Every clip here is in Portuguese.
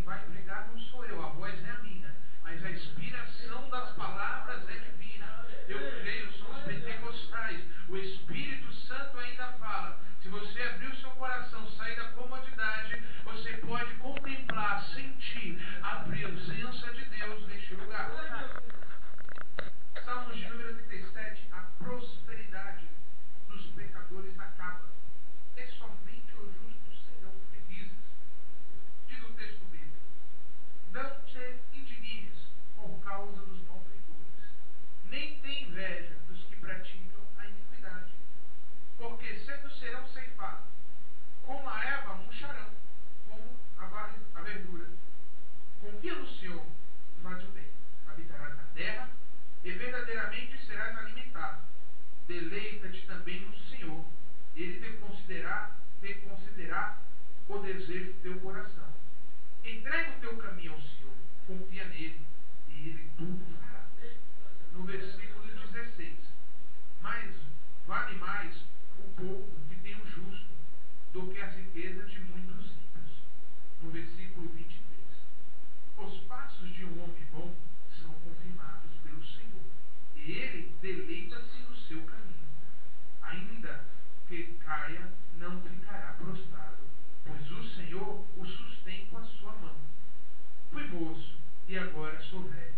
vai pregar não sou eu, a voz é a minha, mas a inspiração das palavras é divina. Eu creio, somos pentecostais, o Espírito Santo ainda fala. Se você abrir o seu coração, sair da comodidade, você pode contemplar, sentir a presença de Deus neste lugar. Salmos de número 37, a prosperidade dos pecadores acaba. É somente os justos serão felizes. Diz o texto bíblico: não te indignes por causa dos malfeitores, nem te inveja dos que praticam a iniquidade, porque cedo serão ceifados, como a erva murcharão, como a verdura. Confia no Senhor, faz o bem, habitarás na terra, e verdadeiramente serás alimentado. Deleita-te também no Senhor, Ele te concederá o desejo do teu coração. Entrega o teu caminho ao Senhor, confia nele, e Ele tudo fará. No versículo 16: mas vale mais o pouco que tem o justo do que as riquezas de muitos ímpios. No versículo 23: os passos de um homem bom são confirmados pelo Senhor, e ele deleita-se no seu caminho. Ainda que caia, não ficará prostrado, pois o Senhor o sustém com a sua mão. Fui moço e agora sou velho,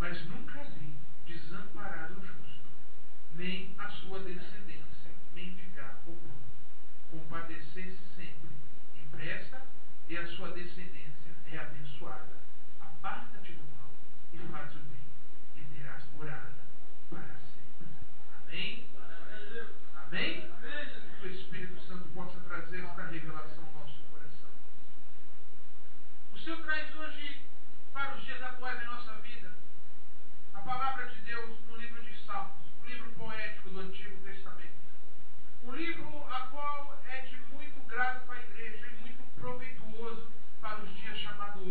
mas nunca vi desamparado o justo, nem a sua descendência mendigar o pão. Compadecer-se sempre, empresta, e a sua descendência é abençoada. Aparta-te do mal e faz o bem, e terás morada para sempre. Amém? Amém? Que o Espírito Santo possa trazer esta revelação ao nosso coração. O Senhor traz hoje, para os dias atuais da nossa vida, a palavra de Deus no livro de Salmos, um livro poético do Antigo Testamento. Um livro a qual é de muito grado para a igreja e muito proveituoso para os dias chamados hoje.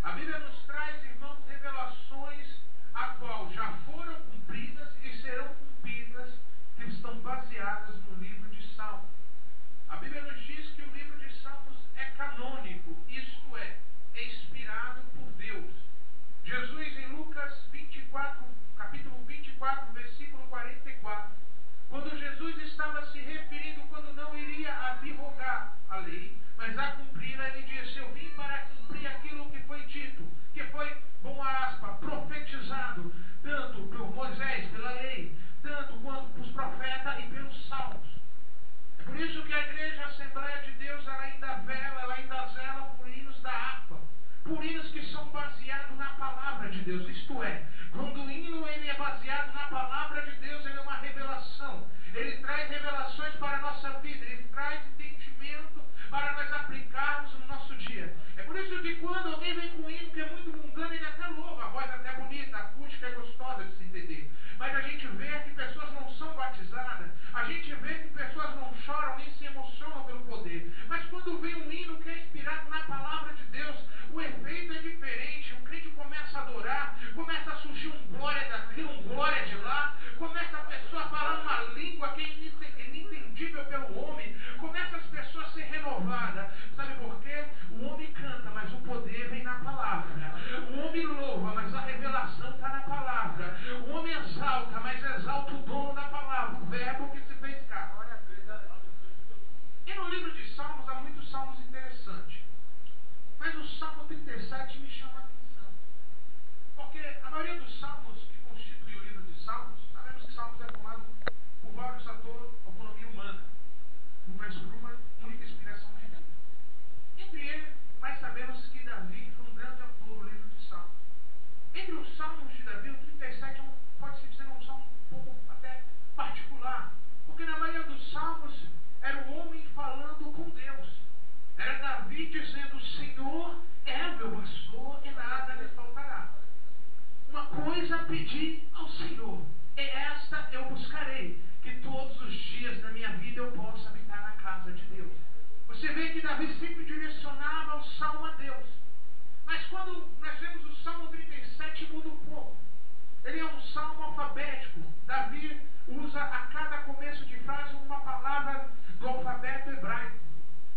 A Bíblia nos traz, irmãos, revelações a qual já foram cumpridas e serão cumpridas, que estão baseadas no livro de Salmos. A Bíblia nos diz que o livro de Salmos é canônico, isto é inspirado por Deus. Jesus, em Lucas 24, capítulo 24, versículo 44, quando Jesus estava se referindo, quando não iria abrogar a lei, mas a cumpri-la, ele disse: eu vim para cumprir aquilo que foi dito, que foi, bom aspa, profetizado, tanto por Moisés, pela lei, tanto quanto pelos profetas e pelos salmos. É por isso que a igreja, a Assembleia de Deus, ela ainda vela, ela ainda zela por hinos da harpa, por hinos que são baseados na palavra de Deus. Isto é, quando o hino ele é baseado na palavra de Deus, ele é uma revelação. Ele traz revelações para a nossa vida, ele traz entendimento para nós aplicarmos no nosso dia. É por isso que quando alguém vem com um hino que é muito mundano, ele até louva, a voz é até bonita, a acústica é gostosa de se entender. Mas a gente vê que pessoas não são batizadas, a gente vê que pessoas não choram nem se emocionam pelo poder. Mas quando vem um hino que é inspirado na palavra de Deus, o efeito é diferente. O crente começa a adorar, começa a surgir um glória daqui, um glória de lá, começa a pessoa a falar uma língua que é inentendível pelo homem, começa as pessoas a ser renovadas. Sabe por quê? O homem canta, mas o poder vem na palavra. O homem louva, mas a revelação está na palavra. O homem exalta, mas exalta o dono da palavra, o verbo que se fez carne. E no livro de Salmos há muitos salmos interessantes, mas o Salmo 37 me chama a atenção, porque a maioria dos salmos que constituem o livro de Salmos, sabemos que Salmos é formado por vários fatores, autonomia humana, mas por uma única inspiração divina. Entre eles, nós sabemos que Davi foi um grande autor do livro de Salmos. Entre os salmos de Davi, o 37 pode-se dizer um salmo um pouco até particular, porque na maioria dos salmos era o homem falando com Deus. Era Davi dizendo: o Senhor é o meu pastor e nada lhe faltará. Uma coisa pedi ao Senhor, e esta eu buscarei, que todos os dias da minha vida eu possa habitar na casa de Deus. Você vê que Davi sempre direcionava o salmo a Deus. Mas quando nós vemos o Salmo 37, muda um pouco. Ele é um salmo alfabético. Davi usa a cada começo de frase uma palavra do alfabeto hebraico.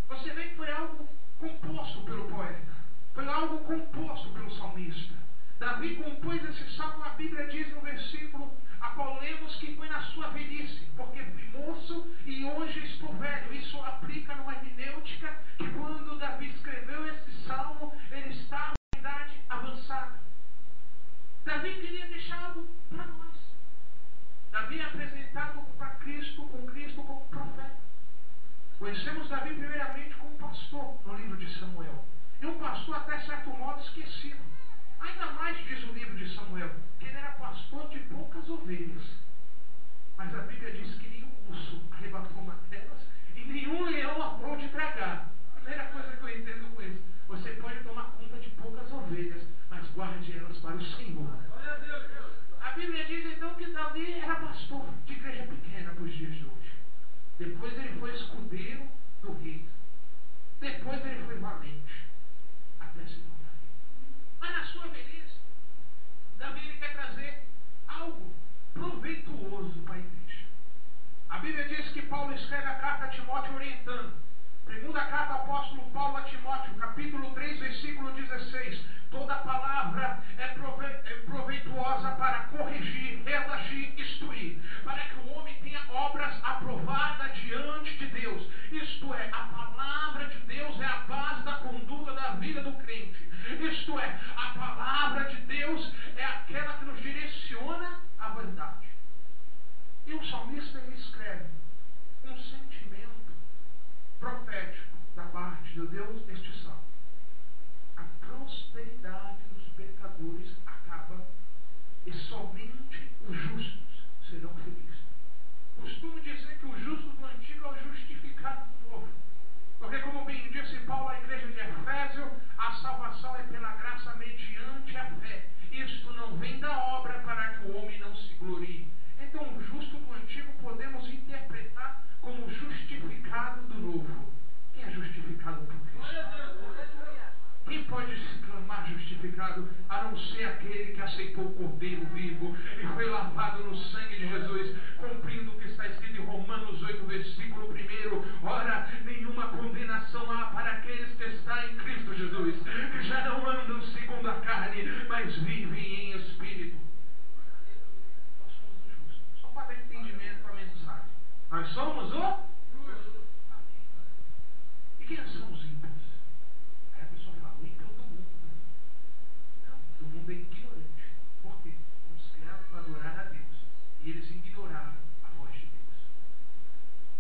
Você vê que foi algo composto pelo poeta. Foi algo composto pelo salmista. Davi compôs esse salmo, a Bíblia diz no versículo a qual lemos que foi na sua velhice, porque fui moço e hoje estou velho. Isso aplica numa hermenêutica que quando Davi escreveu esse salmo, ele estava em idade avançada. Davi queria deixar algo para nós. Davi é apresentado para Cristo, com Cristo como profeta. Conhecemos Davi primeiramente como pastor no livro de Samuel. E um pastor até certo modo esquecido. Ainda mais diz o livro de Samuel, que ele era pastor de poucas ovelhas. Mas a Bíblia diz que nenhum urso arrebatou uma delas e nenhum leão a pôde tragar. A primeira coisa que eu entendo com isso, você pode tomar conta de poucas ovelhas, mas guarde elas para o Senhor. A Bíblia diz então que Davi era pastor de igreja pequena para os dias de hoje. Depois ele foi escudeiro do rei. Depois ele foi valente. Até se tornar rei. Mas na sua velhice, Davi ele quer trazer algo proveituoso para a igreja. A Bíblia diz que Paulo escreve a carta a Timóteo orientando. Segunda carta do apóstolo Paulo a Timóteo, capítulo 3, versículo 16. Toda palavra é proveituosa para corrigir, redagir, instruir, para que o homem tenha obras aprovadas diante de Deus. Isto é, a palavra de Deus é a base da conduta da vida do crente. Isto é, a palavra de Deus é aquela que nos direciona à verdade. E o salmista ele escreve um sentimento profético da parte de Deus este salmo. A prosperidade dos pecadores acaba e somente os justos serão felizes. Costumo dizer que o justo do antigo é o justificado do novo. Porque como bem disse Paulo à igreja de Efésio, a salvação é pela graça mediante a fé. Isto não vem da obra para que o homem não se glorie. Então o justo do antigo podemos interpretar como justificado do novo. Quem é justificado por Cristo? Quem pode se clamar justificado a não ser aquele que aceitou o Cordeiro vivo e foi lavado no sangue de Jesus, cumprindo o que está escrito em Romanos 8, versículo 1. Ora, nenhuma condenação há para aqueles que estão em Cristo Jesus, que já não andam segundo a carne, mas vivem em espírito. Nós somos os justos. Só para dar entendimento a mensagem. Nós somos o justo. E quem são os ímpios? Aí a pessoa fala, o ímpio é do mundo. Não, o mundo é ignorante. Por quê? Fomos criados para adorar a Deus. E eles ignoraram a voz de Deus.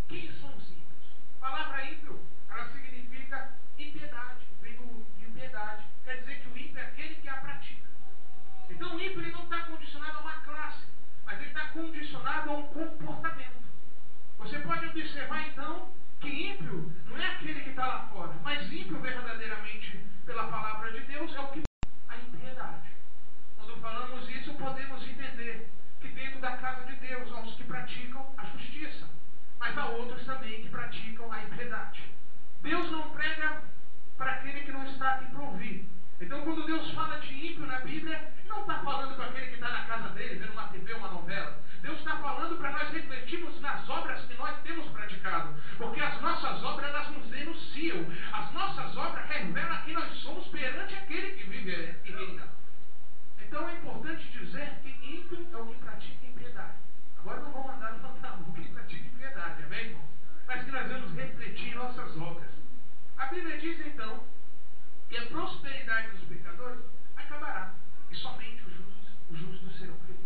Quem são os ímpios? A palavra ímpio, ela significa impiedade. Vem de impiedade. Quer dizer que o ímpio é aquele que a pratica. Então o ímpio ele não está condicionado a uma classe, mas ele está condicionado a um comportamento. Você pode observar então que ímpio não é aquele que está lá fora, mas ímpio verdadeiramente pela palavra de Deus é o que a impiedade. Quando falamos isso, podemos entender que dentro da casa de Deus há os que praticam a justiça, mas há outros também que praticam a impiedade. Deus não prega para aquele que não está aqui para ouvir. Então quando Deus fala de ímpio na Bíblia, não está falando para aquele que está na casa dele, vendo uma TV, uma novela. Deus está falando para nós refletirmos nas obras que nós temos praticado. Porque as nossas obras, elas nos denunciam. As nossas obras revelam quem nós somos perante aquele que vive e reina. Então é importante dizer que ímpio é o que pratica impiedade. Agora não vou mandar levantar o que pratica impiedade, amém, irmão? Mas que nós vamos refletir em nossas obras. A Bíblia diz então que a prosperidade dos pecadores acabará. E somente os justos serão felizes.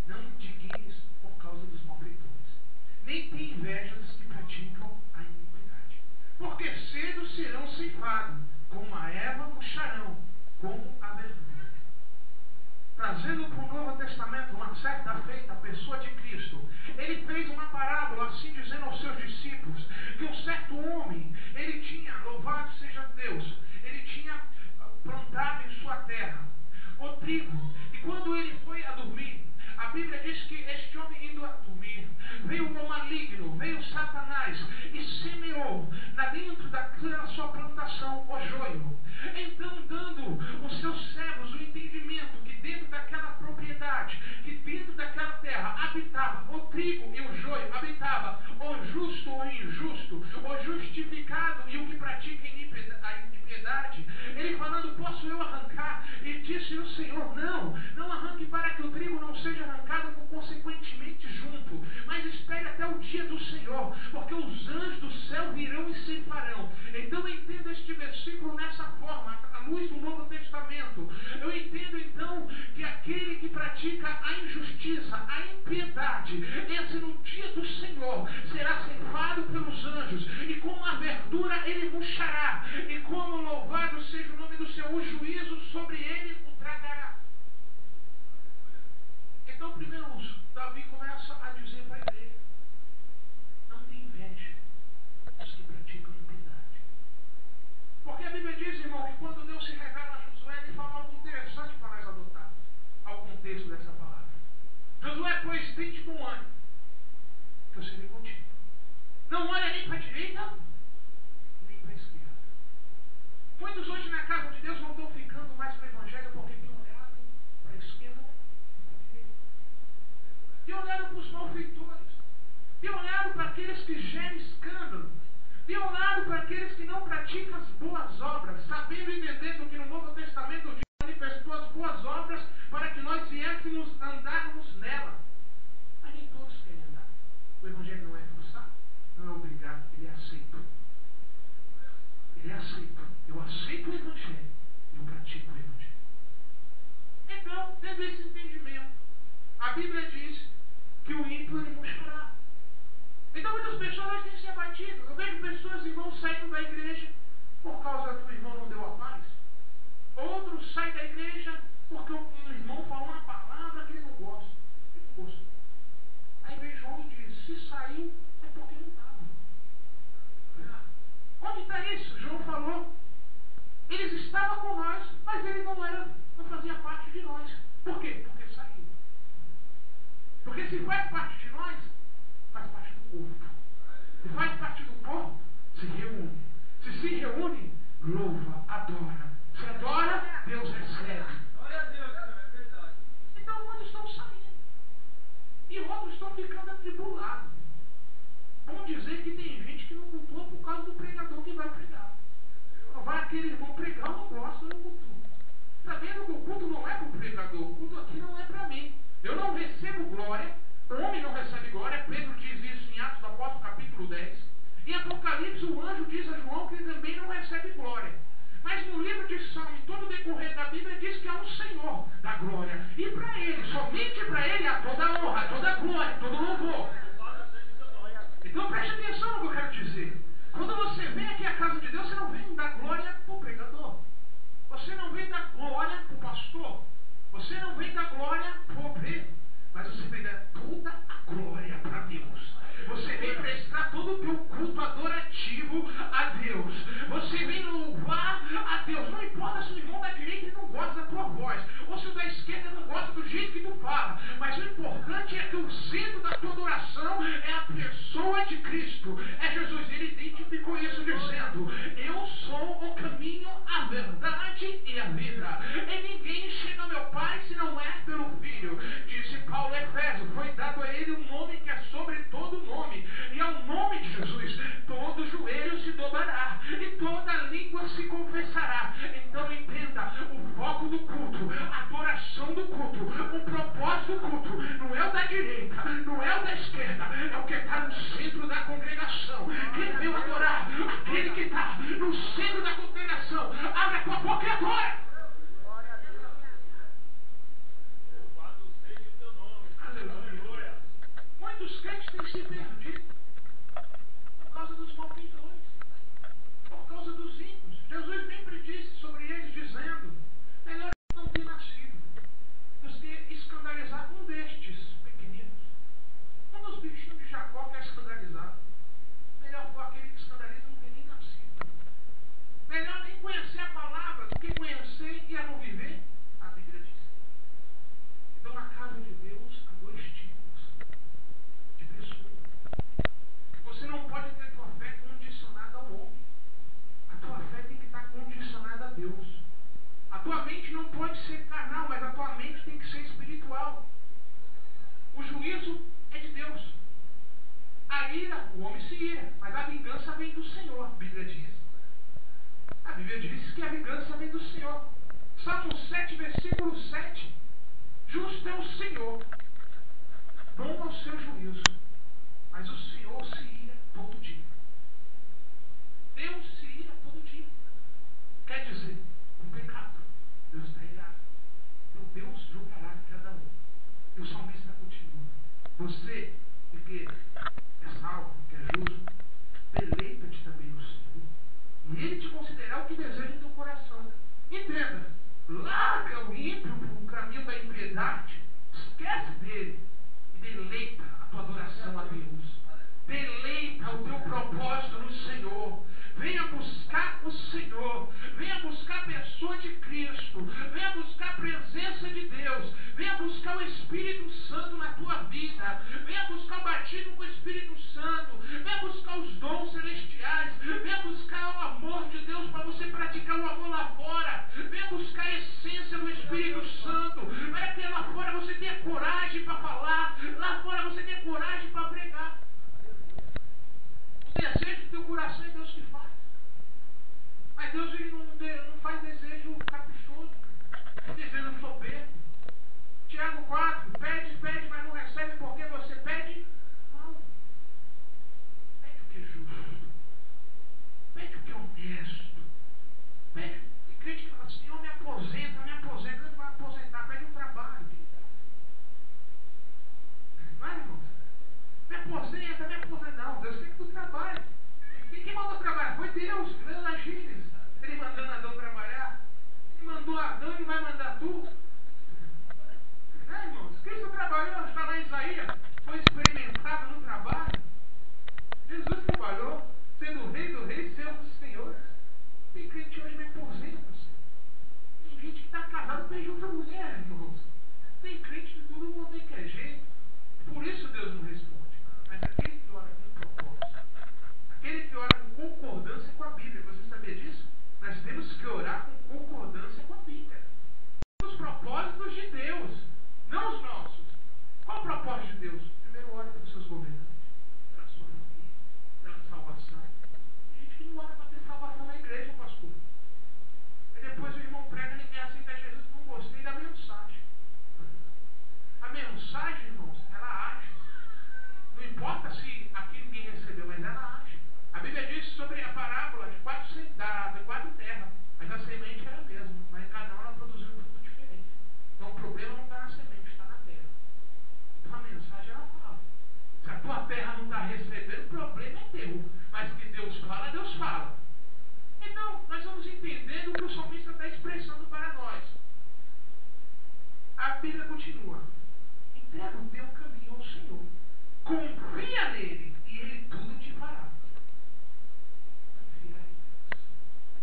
Não indigues por causa dos malfeitores, nem tem inveja dos que praticam a iniquidade, porque cedo serão ceifados, como a erva murcharão, como a verdura. Trazendo para o Novo Testamento, uma certa feita, a pessoa de Cristo, ele fez uma parábola, assim dizendo aos seus discípulos, que um certo homem, ele tinha, louvado seja Deus, ele tinha plantado em sua terra o trigo, e quando ele foi a dormir, a Bíblia diz que este homem indo a dormir, veio o maligno, veio Satanás e semeou dentro daquela sua plantação o joio. Então dando os seus servos o entendimento que dentro daquela propriedade, que dentro daquela terra habitava o trigo e o joio, habitava o justo ou o injusto, o justificado e o que pratica a impiedade, ele falando disse o Senhor, não arranque para que o trigo não seja arrancado consequentemente junto, mas espere até o dia do Senhor, porque os anjos do céu virão e ceifarão. Então eu entendo este versículo nessa forma, à luz do Novo Testamento. Eu entendo então que aquele que pratica a injustiça, a impiedade, esse no dia do Senhor será ceifado pelos anjos, e como a verdura ele murchará, e como louvado seja o nome do Senhor, o juízo sobre ele o tragará. Então, primeiro, Davi começa a dizer para a igreja: não tem inveja dos que praticam impiedade. Porque a Bíblia diz, irmão, que quando Deus se revela a Josué, ele fala algo interessante para nós adotar ao contexto dessa palavra. Josué, pois, tem de bom ânimo, que eu serei contigo. Não olha nem para a direita, nem para a esquerda. Muitos hoje na casa de Deus não estão ficando mais para o Evangelho porque têm olhado para a esquerda e para a direita. Têm olhado para os malfeitores. Têm olhado para aqueles que gerem escândalo. Têm olhado para aqueles que não praticam as boas obras, sabendo e entendendo que no Novo Testamento Deus manifestou as boas obras para que nós viéssemos andarmos nela. Mas nem todos querem andar. O Evangelho não é forçado, não é obrigado, ele é aceito. Ele é aceito. Eu aceito o Evangelho e eu pratico o Evangelho. Então, tendo esse entendimento, a Bíblia diz que o ímpio ele murchará. Então muitas pessoas têm se abatido. Eu vejo pessoas, irmãos, saindo da igreja por causa que o irmão não deu a paz. Outros saem da igreja porque um irmão falou uma palavra que ele não gosta. Ele não gosta. Aí vem João e diz: se saiu é porque não estava. Onde está isso? João falou. Eles estavam com nós, mas ele não fazia parte de nós. Por quê? Porque saiu. Porque se faz parte de nós, faz parte do corpo. Se faz parte do corpo, se reúne. Se reúne, louva, adora. Se adora, Deus recebe. Glória a Deus, é verdade. Então muitos estão saindo. E outros estão ficando atribulados. Vamos dizer que tem gente que não cultua por causa do pregador que vai pregar. Vai aquele irmão pregar, eu não gosto, eu não cultuo. Sabendo que o culto não é para o pregador, o culto aqui não é para mim. Eu não recebo glória, o homem não recebe glória. Pedro diz isso em Atos do Apóstolo, capítulo 10. Em Apocalipse, o anjo diz a João que ele também não recebe glória. Mas no livro de Salmo, em todo o decorrer da Bíblia, diz que há um Senhor da glória. E para ele, somente para ele, há toda a honra, toda a glória, todo o louvor. Então preste atenção no que eu quero dizer. Quando você vem aqui à casa de Deus, você não vem dar glória para o pregador. Você não vem dar glória para o pastor. Você não vem dar glória para o obreiro. Mas você vem dar toda a glória para Deus. Você vem prestar todo o teu culto adorativo a Deus. Você vem louvar a Deus. Não importa se o irmão da direita não gosta da tua voz, ou se o da esquerda não gosta do jeito que tu fala. Mas o importante é que o centro da tua adoração é a pessoa de Cristo. É Jesus. Ele identificou isso dizendo: eu sou o caminho, a verdade e a vida. E ninguém chega ao meu Pai se não é pelo Filho. Disse Paulo Efésio: foi dado a ele um nome que é sobre todo nome, e ao nome de Jesus todo joelho se dobrará e toda língua se confessará. Então entenda, o foco do culto, a adoração do culto, o propósito do culto não é o da direita, não é o da esquerda, é o que está no centro da congregação. Quem veio adorar? Aquele que está no centro da congregação. Abre a tua boca e adora. Aleluia. Muitos crentes têm se perdido por causa dos malfeitores, por causa dos ímpios. Jesus sempre disse sobre eles, dizendo: melhor não ter nascido do que escandalizar um destes pequeninos. Um dos bichinhos de Jacó que é escandalizado. Melhor for aquele que escandaliza não ter nem nascido. Melhor nem conhecer a palavra do que conhecer e a não viver, a Bíblia diz. Então na casa de Deus há dois tipos de pessoas. Você não pode ter tua fé condicionada ao homem. A tua fé tem que estar condicionada a Deus. A tua mente não pode ser carnal, mas a tua mente tem que ser espiritual. O juízo é de Deus. A ira, o homem se ira, mas a vingança vem do Senhor, a Bíblia diz. A Bíblia diz que a vingança vem do Senhor. Salmo 7, versículo 7. Justo é o Senhor, bom é o seu juízo, mas o Senhor se ira todo dia. Deus se ira todo dia. Quer dizer, um pecado, Deus está irado. Então Deus julgará cada um. E o salmista continua. Você, que é salvo, que é justo, deleita-te também no Senhor. E Ele te concederá o que deseja em teu coração. Entenda, larga o ímpio para o caminho da impiedade, esquece dele e deleita a tua adoração a Deus. Deleita o teu propósito no Senhor. Venha buscar o Senhor. Venha buscar a pessoa de Cristo. Venha buscar a presença de Deus. Venha buscar o Espírito Santo na tua vida. Venha buscar o batismo com o Espírito Santo. Venha buscar os dons celestiais. Venha buscar o amor de Deus para você praticar o amor lá fora. Venha buscar a essência do Espírito Santo. Para que lá fora você tenha coragem para falar. Lá fora você tenha coragem para pregar. O desejo do teu coração é Deus que faz. Mas Deus ele não faz desejo caprichoso. Desejo soberbo. Tiago 4, pede, mas não recebe porque você pede mal. Pede o que é justo. Pede o que é honesto. Pede. E crente que fala, Senhor, me aposenta. Ele vai aposentar. Pede um trabalho. Não é, irmão? Me aposenta. Não, Deus quer que tu trabalhe. Quem mandou trabalhar? Foi Deus. Ele mandando Adão trabalhar. Ele mandou Adão e vai mandar tu. Irmãos? Cristo trabalhou, está lá em Isaías. Foi experimentado no trabalho. Jesus trabalhou, sendo o rei do rei, Senhor dos senhores. Tem crente hoje me aposenta. Tem gente que está casado e outra mulher, irmãos. Tem crente de tudo quanto é jeito. Por isso Deus não responde. Mas aquele que ora com propósito, aquele que ora com concordância com a Bíblia, você sabia disso? Nós temos que orar com concordância com a Bíblia. Os propósitos de Deus, não os nossos. Qual o propósito de Deus? Primeiro, ore pelos seus governantes, pela sua família, pela salvação. Tem gente que não ora para ter salvação na igreja, pastor. Aí depois o irmão prega, ninguém aceita Jesus, não gostei da mensagem. A mensagem, irmãos, ela age. Não importa se aqui ninguém recebeu, mas ela age. A Bíblia diz sobre a parábola de 4 terras, mas a semente era a mesma, mas cada uma ela produziu um fruto diferente. Então o problema não está na semente, está na terra. Então a mensagem ela fala. Se a tua terra não está recebendo, o problema é teu. Mas que Deus fala, Deus fala. Então nós vamos entender o que o salmista está expressando para nós. A Bíblia continua. Entrega o teu caminho ao Senhor. Confia nele e ele tudo te fará. Confiar em Deus.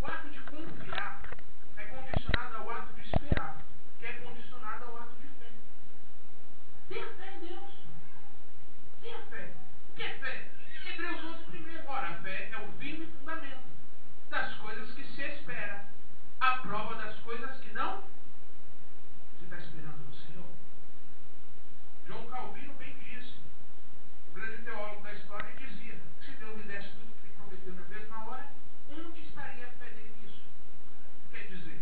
O ato de confiar é condicionado ao ato de esperar, que é condicionado ao ato de fé. Tenha fé em Deus. Tenha fé. O que é fé? Hebreus 11 primeiro. Ora, a fé é o firme fundamento das coisas que se espera, a prova das coisas que não. Você está esperando no Senhor? João Calvino bem disse, o grande teólogo da história, dizia: se Deus lhe desse tudo que lhe prometeu na mesma hora, onde estaria a fé dele nisso? Quer dizer,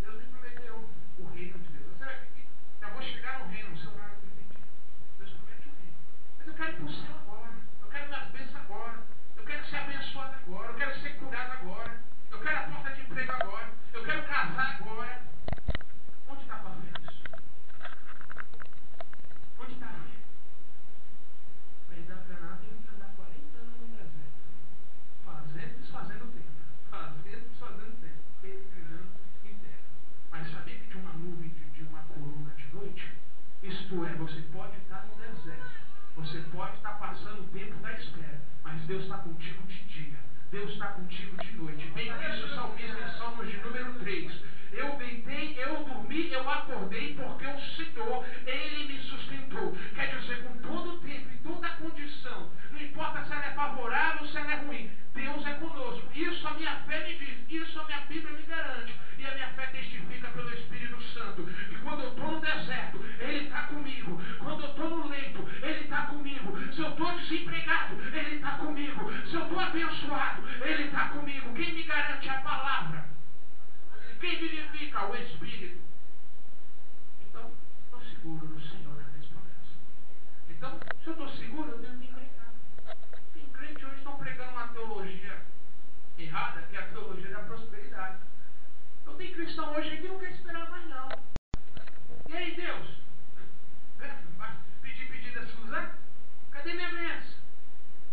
Deus lhe prometeu o reino de Deus. Você vai ver que já vou chegar no reino, no seu horário permitido. Deus promete o reino. Mas eu quero ir para o céu agora. Eu quero minhas bênçãos agora. Eu quero ser abençoado agora. Eu quero ser curado agora. Eu quero a porta de emprego agora. Eu quero casar agora. Onde está a tua fé nisso? Onde está a fé? Para ir dar Canaã, tem que andar 40 anos no deserto. Fazendo e desfazendo tempo. Fazendo e desfazendo tempo. Peregrinando em terra. Mas sabia que tinha uma nuvem de uma coluna de noite? Isto é, você pode estar no deserto. Você pode estar passando o tempo da espera. Mas Deus está contigo de dia. Deus está contigo de noite. Bem disse o salmista em Salmos de número 3. Eu deitei, eu dormi, eu acordei, porque o Senhor, Ele me sustentou. Quer dizer, com todo o tempo e toda a condição, não importa se ela é favorável ou se ela é ruim, Deus é conosco. Isso a minha fé me diz, isso a minha Bíblia me garante. E a minha fé testifica pelo Espírito Santo, que quando eu estou no deserto, Ele está comigo. Quando eu estou no leito, Ele está comigo. Se eu estou desempregado, Ele está comigo. Se eu estou abençoado, Ele está comigo. Quem me garante a palavra? Quem vivifica? ao Espírito. Então, estou seguro no Senhor, nas minhas promessas. Então, se eu estou seguro, eu tenho que acreditar. Tem crente hoje estão pregando uma teologia errada, que é a teologia da prosperidade. Então tem cristão hoje que não quer esperar mais não. E aí, Deus? Pedir da Suzana? Cadê minha bênção?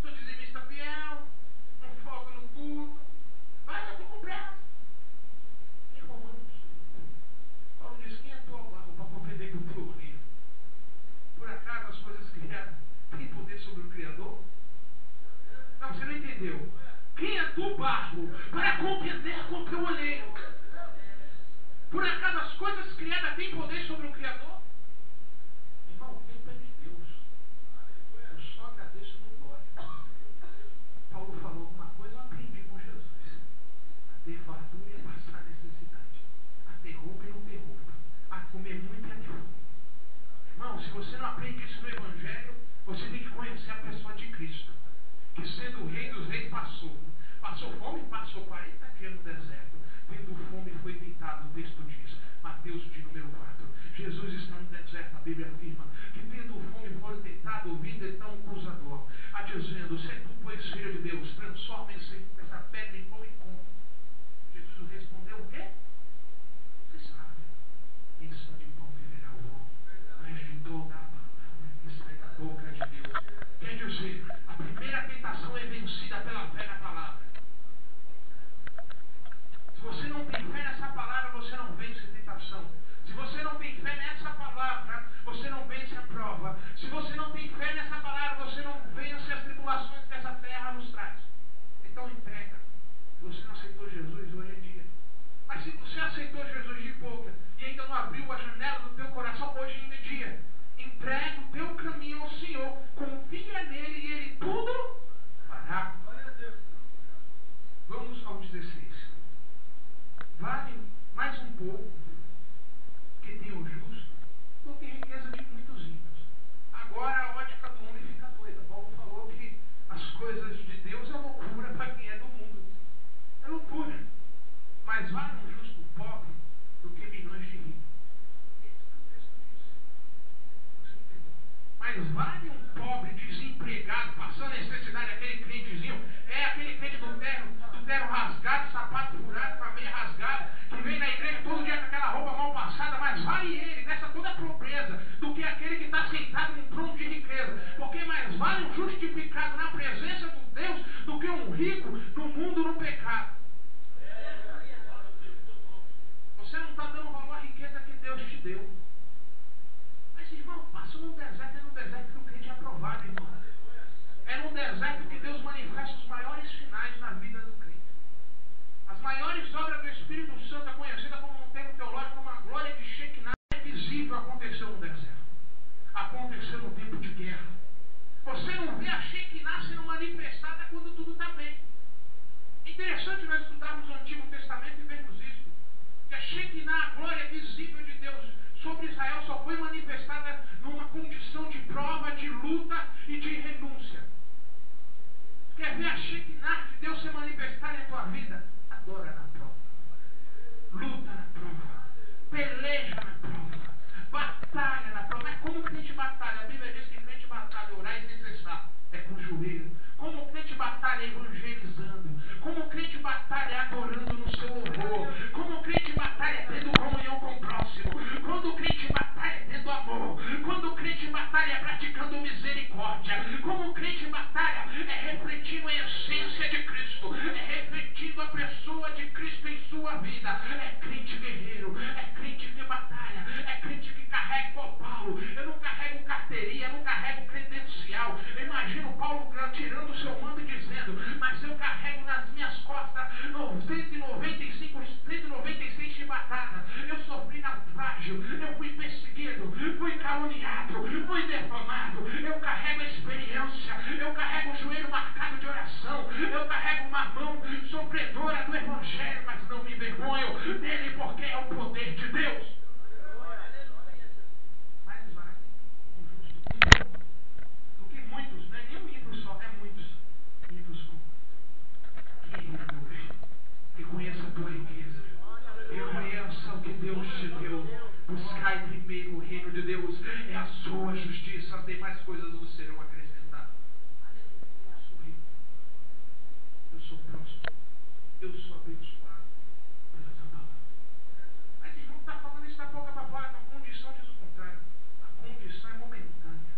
Sou dizimista fiel, não foco no culto. Mas eu estou com pressa. Em Romanos, Paulo diz: quem é tua barba para compreender com o teu olho? Por acaso as coisas criadas têm poder sobre o Criador? Não, você não entendeu. Quem é tu, barro, para contender com o teu olheiro? Por acaso as coisas criadas têm poder sobre o Criador? Irmão, o tempo é de Deus. Eu só agradeço no glória. Paulo falou alguma coisa, eu aprendi com Jesus. A ter fartura e a passar necessidade. A ter roupa e não ter roupa. A comer muito e a ter fome. Irmão, se você não aprende isso no Evangelho, você tem que conhecer a pessoa de Cristo. Que sendo o rei dos reis passou fome, passou 40 dias no deserto, tendo fome foi tentado, o texto diz, Mateus de número 4, Jesus está no deserto, a Bíblia afirma, que tendo fome foi tentado, ouvindo então o acusador, dizendo: se tu pois filho de Deus, transforma essa pedra em pão e come. Jesus respondeu o quê? Você sabe, em som de pão viverá o homem, mas de toda a palavra que sai da boca de Deus. Quer dizer, a primeira tentação é vencida pela fé na palavra. Se você não tem fé nessa palavra, você não vence a tentação. Se você não tem fé nessa palavra, você não vence a prova. Se você não tem fé nessa palavra, você não vence as tribulações que essa terra nos traz. Então entrega. Você não aceitou Jesus, hoje é dia. Mas se você aceitou Jesus de boca e ainda não abriu a janela do teu coração, hoje ainda é dia. Entrega o teu caminho ao Senhor, confia nele e ele tudo fará. Vamos ao 16. Vale mais um pouco que tem o justo do que riqueza de muitos ímpios. Agora a ótica do homem fica doida. Paulo falou que as coisas de Deus é loucura para quem é do mundo. É loucura. Mas vale um justo pobre do que milhões de ricos. Mas vale um pobre desempregado, passando necessidade, aquele crentezinho, é aquele crente do terno rasgado, sapato furado, com a meia rasgada, que vem na igreja todo dia com aquela roupa mal passada, mas vale ele, nessa toda a pobreza, do que aquele que está sentado num trono de riqueza. Porque mais vale um justificado na presença de Deus do que um rico no mundo no pecado. Você não está dando valor à riqueza que Deus te deu. Mas, irmão, passa num deserto, é no deserto que o crente é aprovado, irmão. É no deserto que Deus manifesta os maiores sinais na vida do crente. As maiores obras do Espírito Santo, conhecida como um termo teológico, como a glória de Shekinah, é visível, aconteceu no deserto. Aconteceu no tempo de guerra. Você não vê a Shekinah sendo manifestada quando tudo está bem. É interessante nós estudarmos o Antigo Testamento e vermos isso. Que a Shekinah, a glória visível de Deus sobre Israel, só foi manifestada numa condição de prova, de luta e de renúncia. Quer ver a Shekinah de Deus ser manifestada em tua vida? Adora na prova, luta na prova, peleja na prova, batalha na prova. Mas como o crente batalha? A Bíblia diz que o crente batalha, orar e sem cessar, é com o joelho. Como o crente batalha evangelizando, como o crente batalha adorando no seu louvor, como o crente batalha tendo comunhão com o próximo, quando o crente batalha tendo amor, quando o crente batalha praticando misericórdia, como o crente batalha é refletindo a essência de Cristo, é refletindo a pessoa de Cristo em sua vida. É crente guerreiro, é crente que batalha, é crente que carrega igual Paulo. Eu não carrego carteirinha, eu não carrego credencial. Eu imagino Paulo tirando o seu manto e dizendo: mas eu carrego nas minhas costas 196 chibatadas. Eu sofri naufrágio, eu fui perseguido, fui caluniado, fui defamado. Eu carrego a experiência, eu carrego o joelho marcado de oração, eu carrego uma mão sofredora do Evangelho, mas não me envergonho dele, porque é o poder de Deus. Mas vai um justo do que muitos, não é nem um ímpio só, é muitos ímpios. Que conheça a tua riqueza, reconheça o que Deus Deus. Buscai primeiro o reino de Deus, é a sua justiça, as demais coisas vos serão acrescentadas. Eu sou rico, eu sou próspero, eu sou abençoado pela essa palavra. Mas irmão, está falando isso da boca para fora, a condição diz o contrário. A condição é momentânea,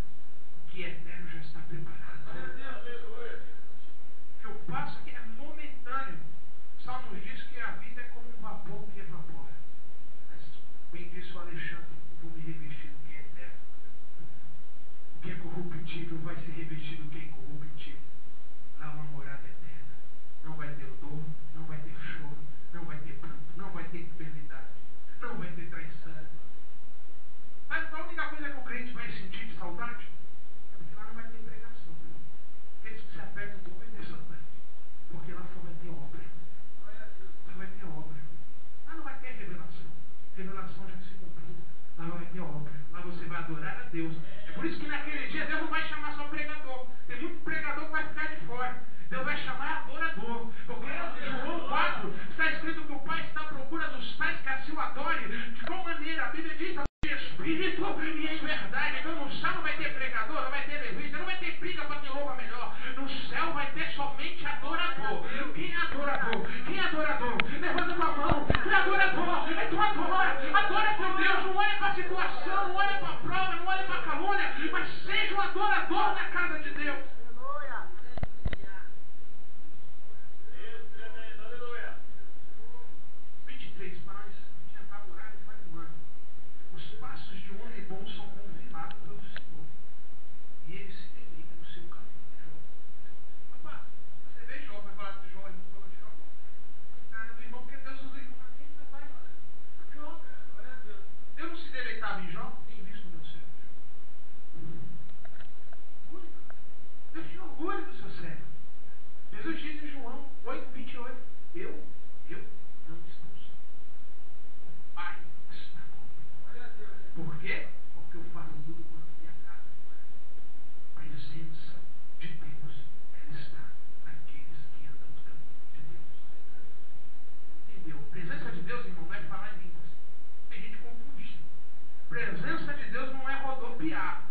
o que é eterno já está preparado. O que eu passo aqui é momentâneo. Salmos diz que a vida é como um vapor que evapora. Mas, bem disse o Alexandre, vou me revestir do que é eterno. O que é corruptível vai se revestir do que é incorruptível. Lá uma morada eterna. Não vai ter dor, não vai ter choro, não vai ter pranto, não vai ter enfermidade, não vai ter traição. Mas a única coisa que o crente vai sentir de saudade é porque lá não vai ter pregação. Aqueles que se apertam do vai ter saudade. Porque lá só vai ter obra. Só vai ter obra. Lá não vai ter revelação. Revelação já se cumpriu. Lá vai ter obra. Lá você vai adorar a Deus. É por isso que naquele dia Deus não vai chamar só pregador. Tem muito pregador que vai ficar de fora. Deus vai chamar adorador. Porque João 4 está escrito que o Pai está à procura dos tais que assim o adore. De qual maneira? A Bíblia diz Espírito e em verdade. Então no céu não vai ter pregador, não vai ter levita, não vai ter briga para quem louva melhor. No céu vai ter somente adorador. Quem é adorador? Quem é adorador? Levanta tua mão. Quem é adorador? É tu adora. Adora teu Deus. Não olha para a situação, não olha para a prova, não olha para a calúnia, mas seja um adorador na casa de Deus. Aleluia. 23 para nós tentar orar e vai voando. Os passos de um homem bom são confirmados pelo Senhor. E ele se deleita no seu caminho. Opa, você vê Jó, vai falar de Jó, ele não falou de Jó. Cara do irmão, porque Deus usa o irmão aqui, não vai, mano. Jó. Deus não se deleitava em Jó, tem visto no meu cérebro. Deus tinha orgulho do seu cérebro. Jesus diz em João 8:28, eu não estou só. O Pai está comigo. Por quê? Porque eu faço tudo quanto me agrada. A presença de Deus, ela está naqueles que andam no caminho de Deus. Entendeu? Presença de Deus, irmão, não é falar em línguas. Tem gente que confunde. Presença de Deus não é rodopiar.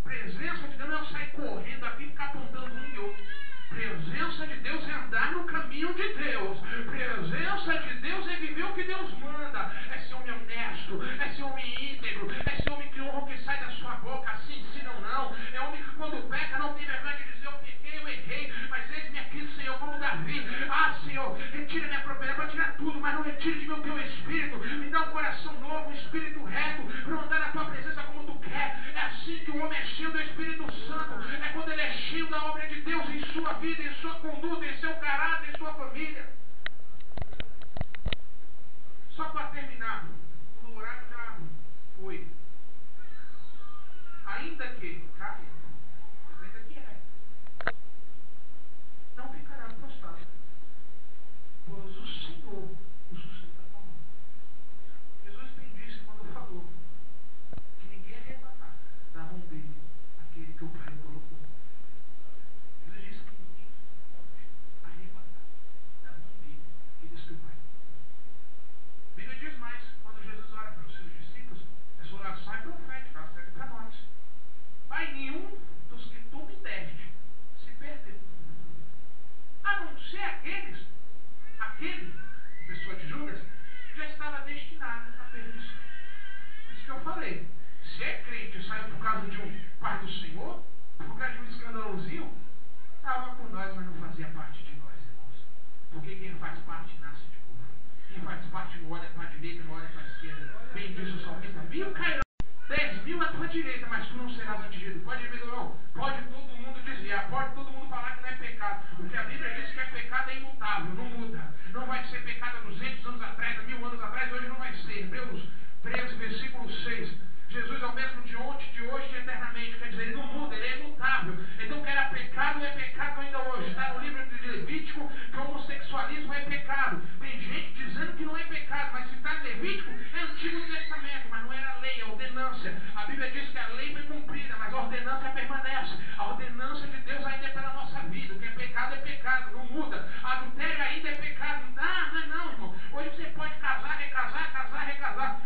Presença de Deus não é sair correndo aqui e ficar apontando um e outro. Presença de Deus é andar no caminho de Deus. Presença de Deus é viver o que Deus manda. É ser homem honesto, é ser homem íntegro, é ser homem que honra o que sai da sua boca, assim, sim ou não. É homem que quando peca não tem vergonha de dizer eu pequei, eu errei, mas eis-me aqui, Senhor, como Davi. Ah, Senhor, retira minha propriedade para tirar tudo, mas não retire de mim o teu espírito. Me dá um coração novo, um espírito reto, para andar na tua presença como tu quer. É assim que o homem é cheio do Espírito Santo. É quando ele é cheio da obra de Deus em sua vida, em sua conduta, em seu caráter, em sua família. Só para terminar, o horário já foi. Ainda que caia, ainda que não ficará prostrado, pois o Senhor o sustenta com a mão. Jesus bem disse quando falou que ninguém arrebatar da mão dele aquele que o Pai colocou. Jesus disse que ninguém pode arrebatar da mão dele aqueles que o Pai colocou. A Bíblia diz mais, quando Jesus ora para os seus discípulos, essa oração é profética, ela serve para nós. Pai, nenhum dos que tu me deste se perdeu, a não ser aquele, pessoa de Judas, já estava destinado à perdição. Por isso que eu falei, se é crente e saiu por causa de um pai do Senhor, por causa de um escandalozinho, estava com nós, mas não fazia parte de nós, irmãos. Porque quem faz parte nasce de novo. Quem faz parte não olha para a direita, não olha para a esquerda. Bem disse o salmista, 1000 cairão, 10.000 à tua direita, mas tu não serás atingido. Pode ver, não? Pode todo mundo desviar, pode todo mundo falar que não é pecado. O que a Bíblia diz que é pecado é imutável, não muda. Não vai ser pecado há 200 anos atrás, há 1000 anos atrás, hoje não vai ser. Hebreus 13, versículo 6. Jesus é o mesmo de ontem, de hoje e eternamente. Quer dizer, ele não muda, ele é imutável. Então, que era pecado, é pecado ainda hoje. Está no livro de Levítico que o homossexualismo é pecado. Tem gente dizendo que não é pecado, mas se está em Levítico, é Antigo Testamento, mas não era lei, é ordenança. ordenância. A Bíblia diz que a lei foi cumprida, mas a ordenância permanece. A ordenância de Deus ainda é pela nossa vida. O que é pecado, não muda. Adultério ainda é pecado. Não, irmão. Hoje você pode casar, recasar.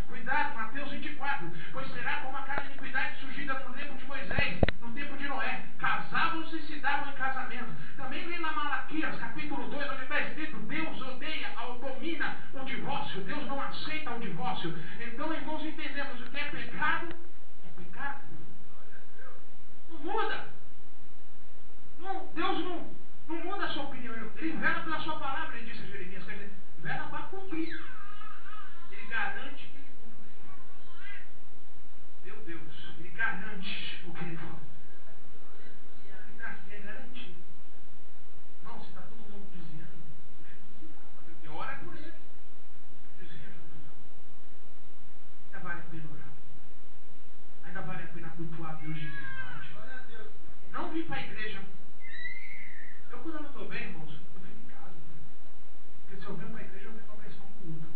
Cuidado, Mateus 24. Pois será como aquela iniquidade surgida no tempo de Moisés, no tempo de Noé. Casavam-se e se davam em casamento. Também lê lá Malaquias, capítulo 2, onde está escrito: Deus odeia, abomina o divórcio. Deus não aceita o divórcio. Então, irmãos, entendemos o que é pecado. É pecado. Não muda. Deus não muda a sua opinião. Ele vela pela sua palavra, ele disse a Jeremias. Quer dizer, vela para cumprir. Ele garante que ele cumpre. Meu Deus, ele garante o que ele falou. Ele garante. Não, se está todo mundo dizendo, porque ora por ele. Dizia junto. Ainda vale a pena orar. Ainda vale a pena cultuar a Deus de verdade. Não vir para a igreja. Eu, quando eu não estou bem, irmãos, eu fico em casa. Porque se eu venho para a igreja, eu venho para prestar um culto.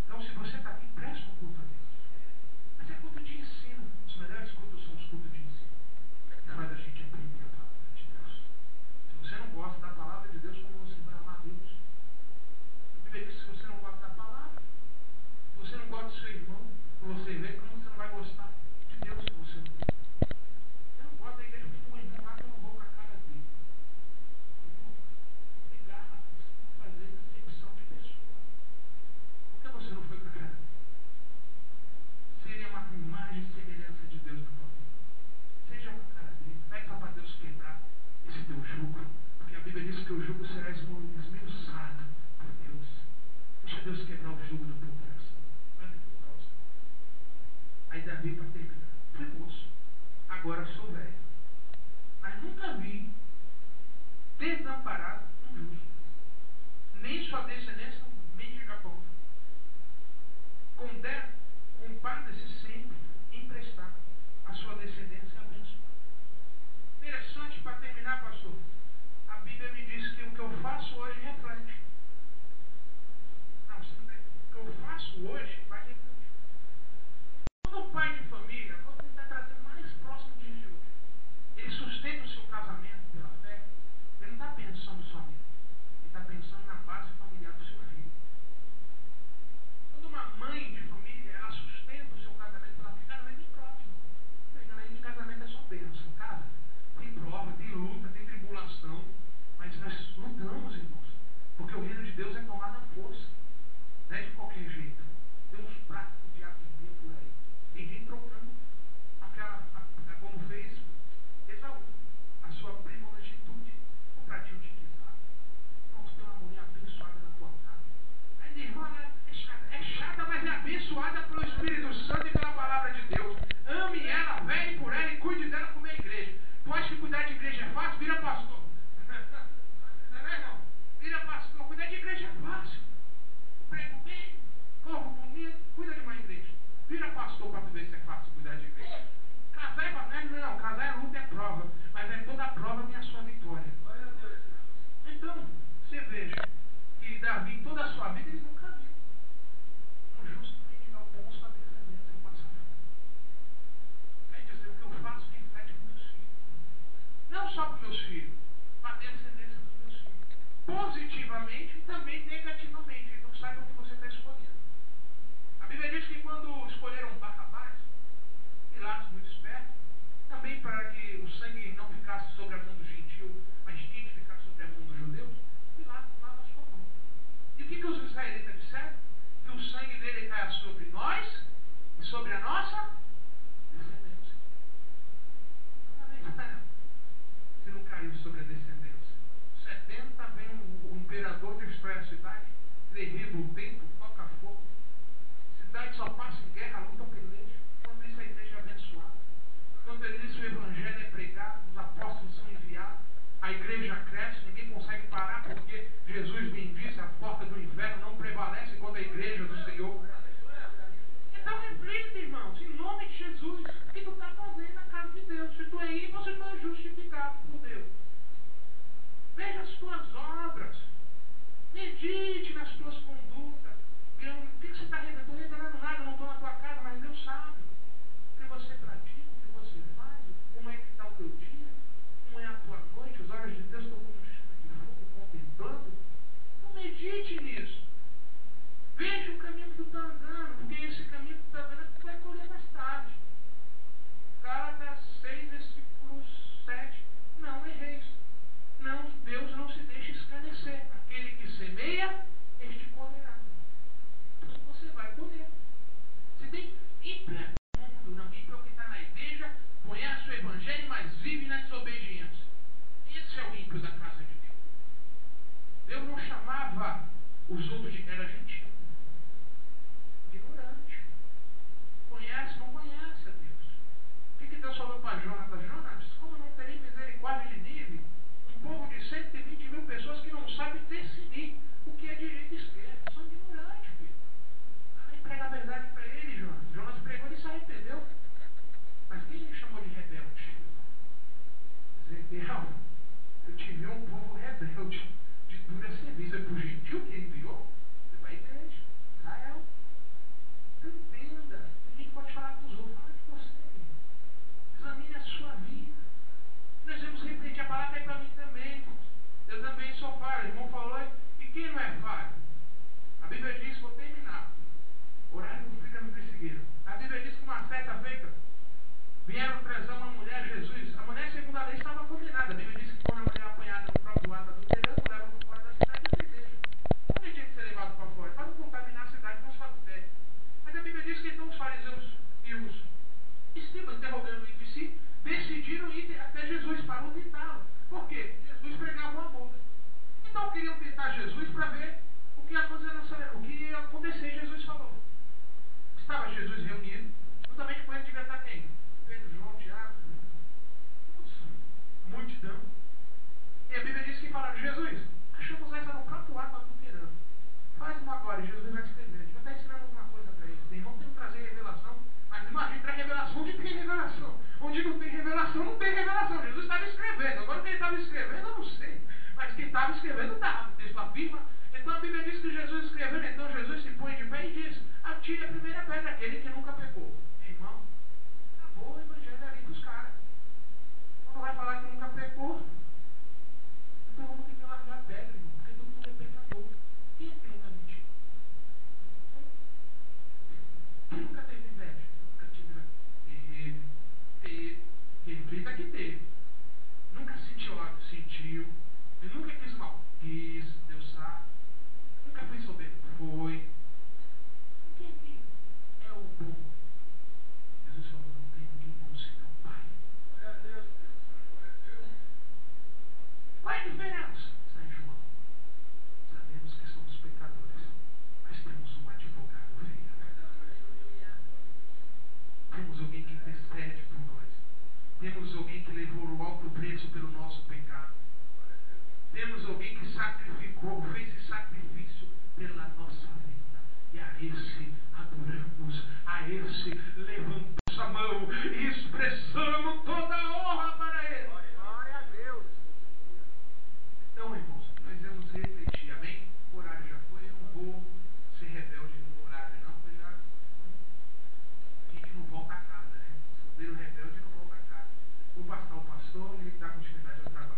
Então, se você está aqui, presta um culto a Deus. Mas é culto de ensino. Os melhores cultos são os cultos de ensino. Que faz a gente aprender a palavra de Deus. Se você não gosta da palavra de Deus, como você vai amar Deus? A Bíblia diz que se você não gosta da palavra, se você não gosta do seu irmão, que você vê, como você não vai gostar de Deus se você não vê? Eu não gosto da igreja porque tem um irmão lá que eu não vou com a cara dele. Pegar, fazer decepção de pessoa. Por que você não foi com a cara dele? Seria uma imagem e semelhança de Deus na tua vida. Seja com a cara dele. Pede para Deus quebrar esse teu jugo. Porque a Bíblia diz que o jugo será esmiuçado por Deus. Deixa Deus quebrar o jugo do teu coração. Aí Davi, para terminar, fui moço, agora sou velho, mas nunca vi desamparado um justo, nem sua descendência mendiga pão. Compadece sempre em prestar a sua descendência abençoada. Interessante, para terminar, pastor, a Bíblia me diz que o que eu faço hoje reflete. Não, você não tem. O que eu faço hoje vai refletir. Todo pai de família, vou tentar trazer mais próximo de Jesus. Ele sustenta o seu casamento pela fé. Ele não está pensando só nele. Ele está pensando na base familiar do seu filho. Quando uma mãe de família, ela sustenta o seu casamento pela fé, casamento tem prova. Pegando aí que casamento é só bênção, casa. Tem prova, tem luta, tem tribulação. Mas nós lutamos, irmãos. Porque o reino de Deus é tomado à força. Não é de qualquer jeito. Tem uns pratos de atender por aí. Tem gente trocando como fez Esaú, a sua primogenitura, um pratinho de guisado. Não, tu tem uma mulher abençoada na tua casa. Mas, irmã, é chata, mas é abençoada pelo Espírito Santo e pela palavra de Deus. Ame ela, vele por ela e cuide dela como é a igreja. Tu acha que cuidar de igreja é fácil? Vira pastor. Não é, não? Vira pastor. Cuidar de igreja é fácil. Prego bem, corro bonito, cuida de uma igreja. Vira pastor para tu ver se é fácil cuidar de igreja. Casar é não, casar é luta, é prova. Mas é toda prova tem a sua vitória. Então, você veja que Davi, toda a sua vida, ele nunca viu um justo mendigar o pão, sua descendência sem passar fome. Quer dizer, o que eu faço reflete para meus filhos. Não só para meus filhos, para a descendência dos meus filhos. Positivamente e também negativamente. Então saiba o que você está escolhendo. A Bíblia diz que quando escolheram Barrabás, Pilatos, muito esperto, também para que o sangue não ficasse sobre a mão do gentil, mas tinha que ficar sobre a mão dos judeus, Pilatos lava a sua mão. E o que os israelitas disseram? Que o sangue dele caia sobre nós e sobre a nossa descendência. Se não caiu sobre a descendência. 70 vem o imperador destrói a cidade, derriba o templo, toca fogo. A cidade só passa em guerra, luta, peleja. Quando isso a igreja é abençoada. Quando isso o evangelho é pregado, os apóstolos são enviados, a igreja cresce, ninguém consegue parar, porque Jesus bem disse, a porta do inferno não prevalece contra a igreja do Senhor. Então reflita, irmãos, em nome de Jesus, o que tu está fazendo na casa de Deus. Se tu é ímpio, você não é justificado por Deus. Veja as tuas obras. Medite nas tuas condutas. O que você está revelando? Não estou revelando nada, não estou na tua ímpio é mundo, não. Ímpio é o que está na igreja, conhece o evangelho, mas vive na desobediência. Esse é o ímpio da casa de Deus. Deus não chamava os outros de era gentil. Ignorante. Conhece, não conhece a Deus. O que Deus falou para Jonatas? Jonatas, como não terei misericórdia de Nínive? Um povo de 120 mil pessoas que não sabe discernir o que é direita e esquerda. São ignorantes, filho. Aí prega a verdade para ele, Jonas. Jonas pregou, ele se arrependeu. Mas quem ele chamou de rebelde? Ezequiel, eu tive um povo rebelde, de dura serviço. É pro gentil que ele enviou? Foi para a igreja, Israel. Entenda. A gente pode falar com os outros, fala de você. Examine a sua vida. Nós vamos refletir a palavra para mim também. Eu também sou falho. O irmão falou, e quem não é falho? A Bíblia diz, vou terminar. O horário não fica no perseguido. A Bíblia diz que uma certa feita vieram trazer uma mulher a Jesus. A mulher, segundo a lei, estava condenada. A Bíblia diz que quando a mulher é apanhada no próprio ato adulterando, leva para fora da cidade e apedreja. Onde tinha que ser levado para fora? Para não contaminar a cidade com sua fé. Mas a Bíblia diz que então os fariseus e os escribas, interrogando entre si, decidiram ir até Jesus para o tentá-lo. Por quê? Jesus pregava o amor. Então queriam tentar Jesus para ver o que ia acontecer. Jesus falou. Estava Jesus reunido. Juntamente com ele devia estar quem? Pedro, João, Tiago. Multidão. E a Bíblia diz que falaram, Jesus, achamos essa no próprio ato adulterando. Faz-mo agora. E Jesus vai escrever. A gente vai estar ensinando alguma coisa para eles. Tem irmão que tem que trazer revelação. Mas imagina, traz revelação onde tem revelação. Onde não tem revelação, não tem revelação. Jesus estava escrevendo. Agora quem estava escrevendo, eu não sei. Mas quem estava escrevendo estava. O texto afirma. Então a Bíblia diz que Jesus escrevendo. Então Jesus se põe de pé e diz, atire a primeira pedra, aquele que nunca pecou. Irmão, acabou o evangelho ali para os caras. Quando vai falar que nunca pecou, todo mundo tem que largar a pedra, irmão. Porque todo mundo é pecador. Quem é que nunca mentiu? Quem nunca teve inveja? Nunca tive. Reflita que teve. Nunca sentiu ódio? Sentiu. Ele nunca quis mal? Quis, Deus sabe. Nunca foi soberbo? Foi. Quem aqui é o bom? Jesus falou, não tem ninguém bom senão o Pai. Glória a Deus. Glória a Deus. Qual é a diferença? Está em João. Sabemos que somos pecadores, mas temos um advogado fiel. Temos alguém que intercede por nós. Temos alguém que levou o alto preço pelo nosso pecado. Temos alguém que sacrificou, fez esse sacrifício pela nossa vida. E a esse adoramos, a esse levantamos a mão e expressamos toda a honra para ele. Glória a Deus. Então, irmãos, nós vamos refletir, amém? O horário já foi, eu não vou ser rebelde no horário, não, porque já a gente não volta a casa, né? Solteiro rebelde não volta a casa. Vou passar o pastor e ele dá continuidade ao trabalho.